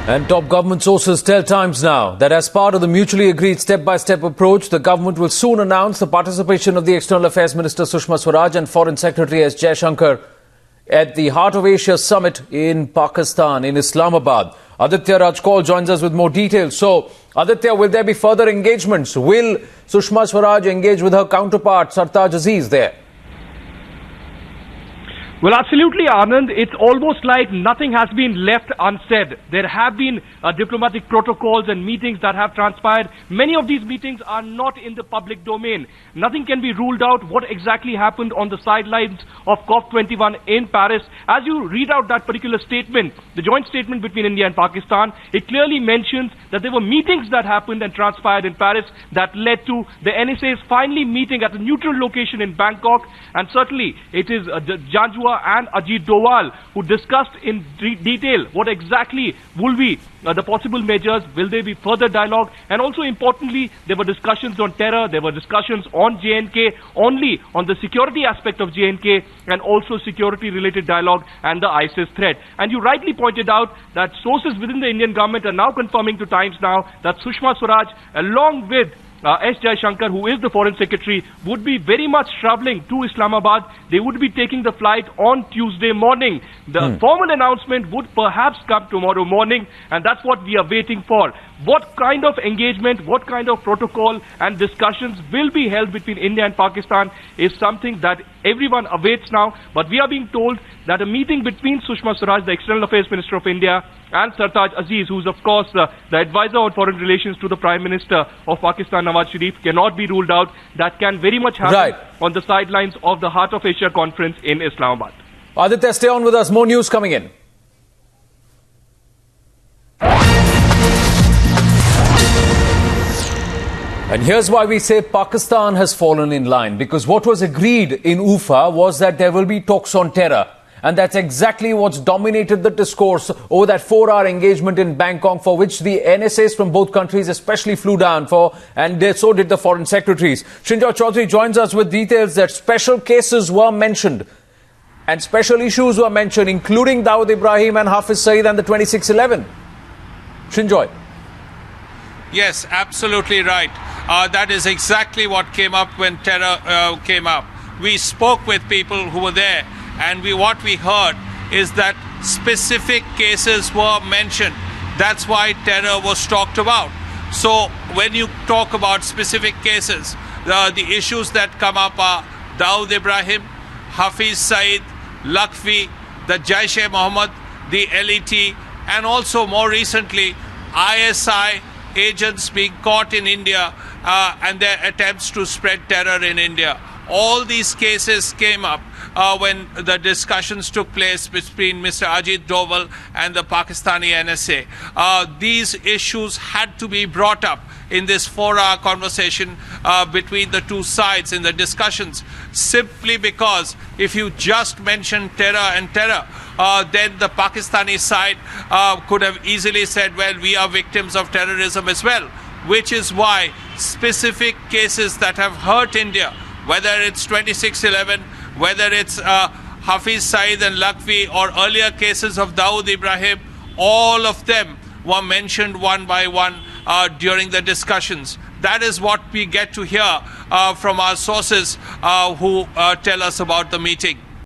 And top government sources tell Times Now that as part of the mutually agreed step-by-step approach, the government will soon announce the participation of the External Affairs Minister SUSHMA SWARAJ and Foreign Secretary S. Jaishankar at the Heart of Asia Summit in Pakistan, in Islamabad. Aditya Rajkol joins us with more details. So, Aditya, will there be further engagements? Will SUSHMA SWARAJ engage with her counterpart, Sartaj Aziz, there? Well, absolutely, Anand. It's almost like nothing has been left unsaid. There have been diplomatic protocols and meetings that have transpired. Many of these meetings are not in the public domain. Nothing can be ruled out what exactly happened on the sidelines of COP21 in Paris. As you read out that particular statement, the joint statement between India and Pakistan, it clearly mentions that there were meetings that happened and transpired in Paris that led to the NSA's finally meeting at a neutral location in Bangkok. And certainly, it is Janjua and Ajit Doval who discussed in detail what exactly will be the possible measures. Will there be further dialogue? And also importantly, there were discussions on terror, there were discussions on J&K, only on the security aspect of J&K, and also security related dialogue and the ISIS threat. And you rightly pointed out that sources within the Indian government are now confirming to Times Now that SUSHMA SWARAJ, along with S. Jaishankar, who is the Foreign Secretary, would be very much traveling to Islamabad. They would be taking the flight on Tuesday morning. The formal announcement would perhaps come tomorrow morning, and that's what we are waiting for. What kind of engagement, what kind of protocol and discussions will be held between India and Pakistan is something that everyone awaits now. But we are being told that a meeting between SUSHMA SWARAJ, the External Affairs Minister of India, and Sartaj Aziz, who's of course the advisor on foreign relations to the Prime Minister of Pakistan, Nawaz Sharif, cannot be ruled out. That can very much happen on the sidelines of the Heart of Asia conference in Islamabad. Aditya, stay on with us. More news coming in. And here's why we say Pakistan has fallen in line. Because what was agreed in UFA was that there will be talks on terror. And that's exactly what's dominated the discourse over that 4-hour engagement in Bangkok, for which the NSAs from both countries especially flew down for, and so did the foreign secretaries. Srinjoy Chaudhary joins us with details that special cases were mentioned and special issues were mentioned, including Dawood Ibrahim and Hafiz Saeed and the 2611. Srinjoy. Yes, absolutely right. That is exactly what came up when terror came up. We spoke with people who were there, and what we heard is that specific cases were mentioned. That's why terror was talked about. So when you talk about specific cases, the issues that come up are Dawood Ibrahim, Hafiz Saeed, Lakvi, the Jaish-e-Mohammed, the LET, and also more recently ISI agents being caught in India and their attempts to spread terror in India. All these cases came up when the discussions took place between Mr. Ajit Doval and the Pakistani NSA. These issues had to be brought up in this 4-hour conversation between the two sides in the discussions, simply because if you just mention terror and terror, then the Pakistani side could have easily said, well, we are victims of terrorism as well, which is why specific cases that have hurt India, whether it's 2611, whether it's Hafiz Saeed and Lakvi, or earlier cases of Dawood Ibrahim, all of them were mentioned one by one during the discussions. That is what we get to hear from our sources who tell us about the meeting.